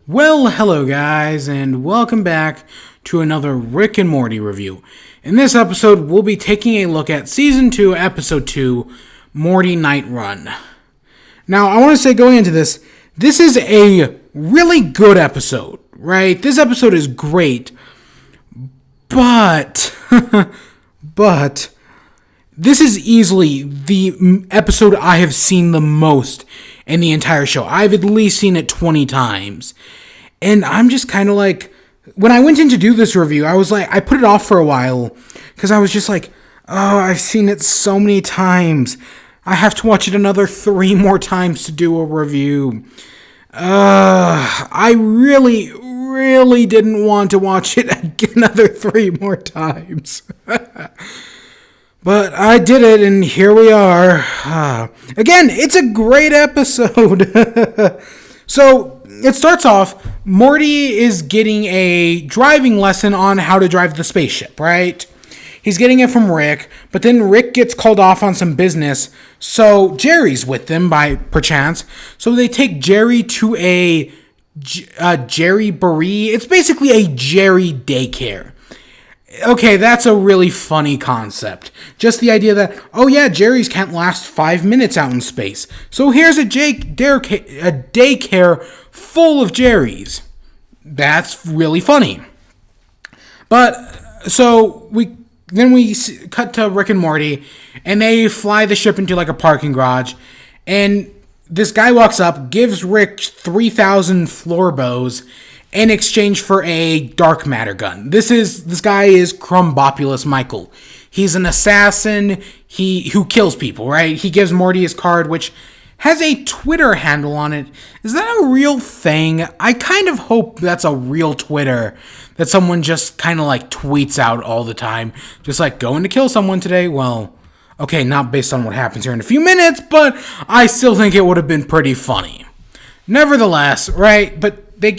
Well, hello guys, and welcome back to another Rick and Morty review. In this episode, we'll be taking a look at Season 2, Episode 2, Mortynight Run. Now, I want to say going into this is a really good episode, right? This episode is great, but this is easily the episode I have seen the most in the entire show. I've at least seen it 20 times. And I'm just kind of like, when I went in to do this review, I was like, I put it off for a while because I was just like, oh, I've seen it so many times. I have to watch it another 3 more times to do a review. I really didn't want to watch it another 3 more times. But I did it, and here we are. Again, it's a great episode. So, it starts off, Morty is getting a driving lesson on how to drive the spaceship, right? He's getting it from Rick, but then Rick gets called off on some business, so Jerry's with them by perchance. So they take Jerry to a Jerry Baree. It's basically a Jerry daycare. Okay, that's a really funny concept. Just the idea that, oh yeah, Jerry's can't last 5 minutes out in space. So here's a daycare full of Jerry's. That's really funny. But, so, we cut to Rick and Morty, and they fly the ship into like a parking garage, and this guy walks up, gives Rick 3,000 floor bows, in exchange for a dark matter gun. This guy is Crumbopulous Michael. He's an assassin who kills people, right? He gives Morty his card, which has a Twitter handle on it. Is that a real thing? I kind of hope that's a real Twitter that someone just kind of like tweets out all the time. Just like, going to kill someone today? Well, okay, not based on what happens here in a few minutes, but I still think it would have been pretty funny. Nevertheless, right? But they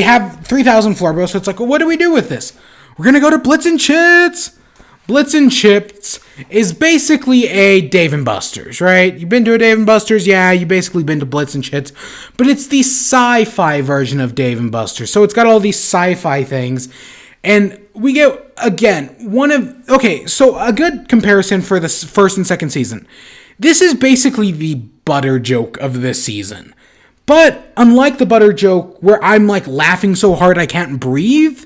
have 3,000 floor bows, so it's like, well, what do we do with this? We're going to go to Blitz and Chits. Blitz and Chits is basically a Dave & Buster's, right? You've been to a Dave & Buster's? Yeah, you've basically been to Blitz and Chits. But it's the sci-fi version of Dave & Buster's. So it's got all these sci-fi things. And we get, again, so a good comparison for the first and second season. This is basically the butter joke of this season. But unlike the butter joke where I'm like laughing so hard I can't breathe,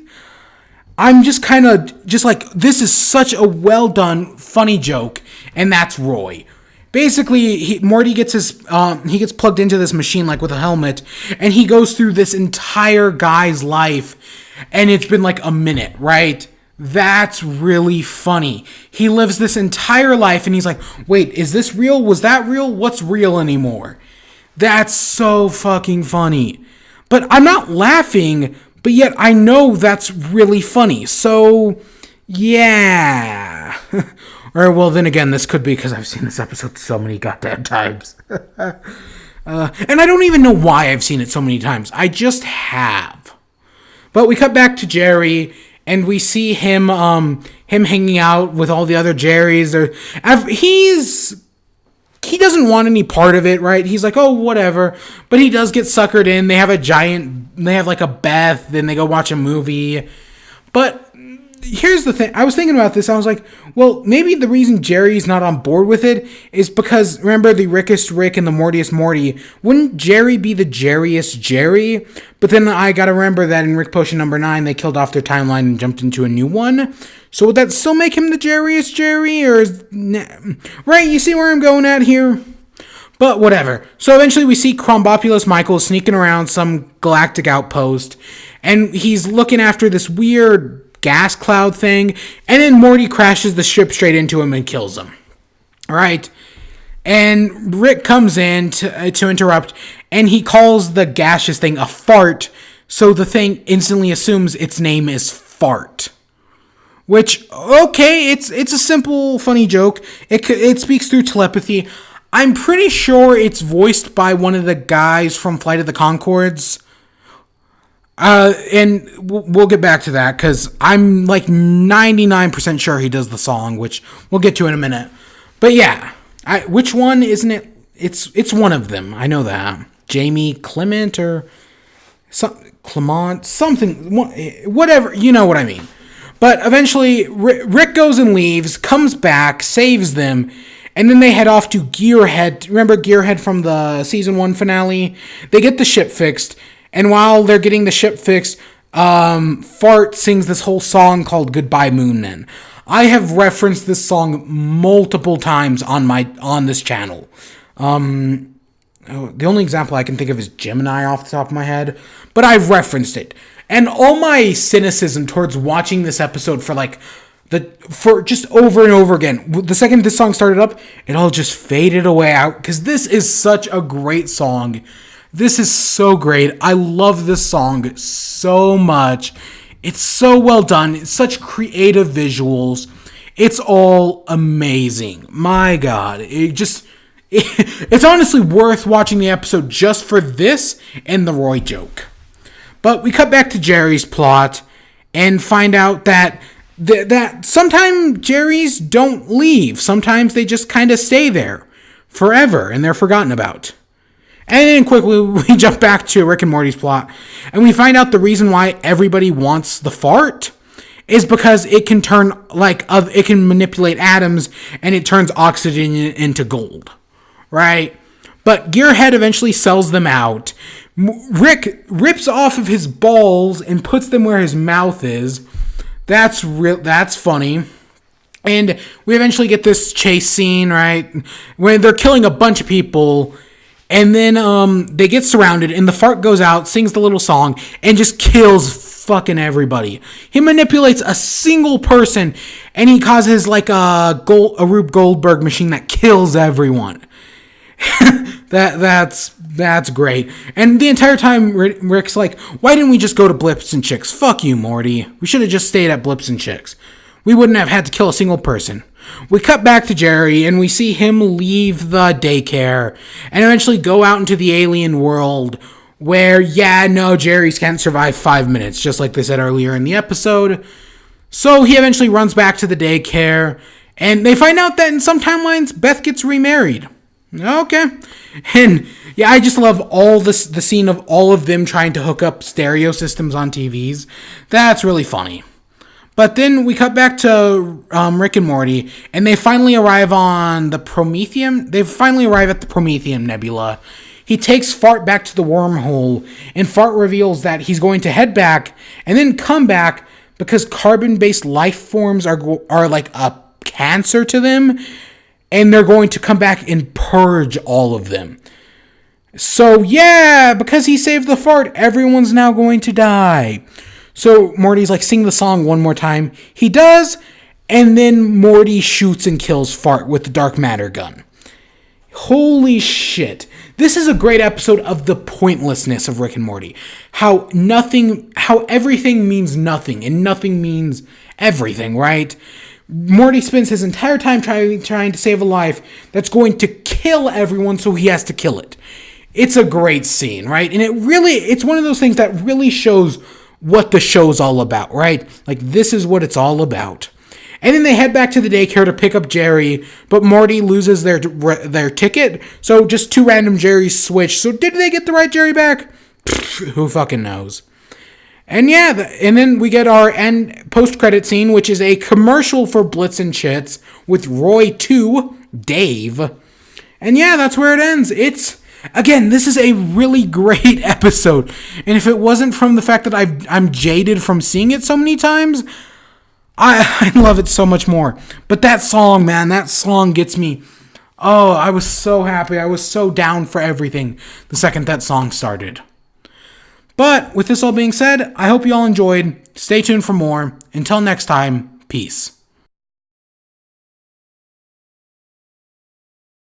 I'm just kind of just like, this is such a well done, funny joke, and that's Roy. Basically, Morty gets he gets plugged into this machine like with a helmet, and he goes through this entire guy's life, and it's been like a minute, right? That's really funny. He lives this entire life, and he's like, wait, is this real? Was that real? What's real anymore? That's so fucking funny. But I'm not laughing, but yet I know that's really funny. So, yeah. Or, well, then again, this could be because I've seen this episode so many goddamn times. And I don't even know why I've seen it so many times. I just have. But we cut back to Jerry, and we see him hanging out with all the other Jerrys. He doesn't want any part of it, right? He's like, oh, whatever. But he does get suckered in. They have like a bath, then they go watch a movie. But here's the thing. I was thinking about this. I was like, well, maybe the reason Jerry's not on board with it is because, remember the Rickest Rick and the Mortiest Morty? Wouldn't Jerry be the Jerryest Jerry? But then I gotta remember that in Rick Potion number 9, they killed off their timeline and jumped into a new one. So would that still make him the Jerryest Jerry? Right, you see where I'm going at here? But whatever. So eventually we see Crumbopulous Michael sneaking around some galactic outpost, and he's looking after this weird gas cloud thing, and then Morty crashes the ship straight into him and kills him. Right? And Rick comes in to interrupt, and he calls the gaseous thing a fart, so the thing instantly assumes its name is Fart. Which, okay, it's a simple, funny joke. It speaks through telepathy. I'm pretty sure it's voiced by one of the guys from Flight of the Conchords. And we'll get back to that, because I'm like 99% sure he does the song, which we'll get to in a minute. But yeah, which one isn't it? It's one of them. I know that. Jamie Clement, or Clement, something, whatever, you know what I mean. But eventually, Rick goes and leaves, comes back, saves them, and then they head off to Gearhead. Remember Gearhead from the season 1 finale? They get the ship fixed, and while they're getting the ship fixed, Fart sings this whole song called Goodbye Moon Men. I have referenced this song multiple times on this channel. The only example I can think of is Gemini off the top of my head, but I've referenced it. And all my cynicism towards watching this episode for just over and over again, the second this song started up, it all just faded away out, because this is such a great song. This is so great. I love this song so much. It's so well done. It's such creative visuals. It's all amazing. My God. It's honestly worth watching the episode just for this and the Roy joke. But we cut back to Jerry's plot and find out that sometimes Jerry's don't leave. Sometimes they just kind of stay there forever and they're forgotten about. And then quickly we jump back to Rick and Morty's plot and we find out the reason why everybody wants the fart is because it can it can manipulate atoms and it turns oxygen into gold. Right? But Gearhead eventually sells them out. Rick rips off of his balls and puts them where his mouth is. That's funny. And we eventually get this chase scene, right? When they're killing a bunch of people. And then they get surrounded and the fart goes out, sings the little song, and just kills fucking everybody. He manipulates a single person and he causes like a Rube Goldberg machine that kills everyone. That's great. And the entire time Rick's like, why didn't we just go to Blips and Chicks? Fuck you, Morty. We should have just stayed at Blips and Chicks. We wouldn't have had to kill a single person. We cut back to Jerry and we see him leave the daycare and eventually go out into the alien world where, Jerry's can't survive 5 minutes, just like they said earlier in the episode. So he eventually runs back to the daycare and they find out that in some timelines, Beth gets remarried. Okay. And I just love the scene of all of them trying to hook up stereo systems on TVs. That's really funny. But then we cut back to Rick and Morty, and they finally arrive on the Prometheum. They finally arrive at the Prometheum Nebula. He takes Fart back to the wormhole, and Fart reveals that he's going to head back and then come back because carbon-based life forms are like a cancer to them. And they're going to come back and purge all of them. So, because he saved the fart, everyone's now going to die. So, Morty's like, sing the song one more time. He does, and then Morty shoots and kills Fart with the dark matter gun. Holy shit. This is a great episode of the pointlessness of Rick and Morty. How everything means nothing, and nothing means everything, right? Morty spends his entire time trying to save a life that's going to kill everyone, so he has to kill it. It's a great scene, right? And it's one of those things that really shows what the show's all about, right? Like, this is what it's all about. And then they head back to the daycare to pick up Jerry, but Morty loses their ticket, so just two random Jerrys switch. So did they get the right Jerry back? Who fucking knows? And and then we get our end post-credit scene, which is a commercial for Blitz and Chits with Roy 2, Dave. And that's where it ends. This is a really great episode. And if it wasn't from the fact that I'm jaded from seeing it so many times, I love it so much more. But that song, man, that song gets me. Oh, I was so happy. I was so down for everything the second that song started. But with this all being said, I hope you all enjoyed. Stay tuned for more. Until next time, peace.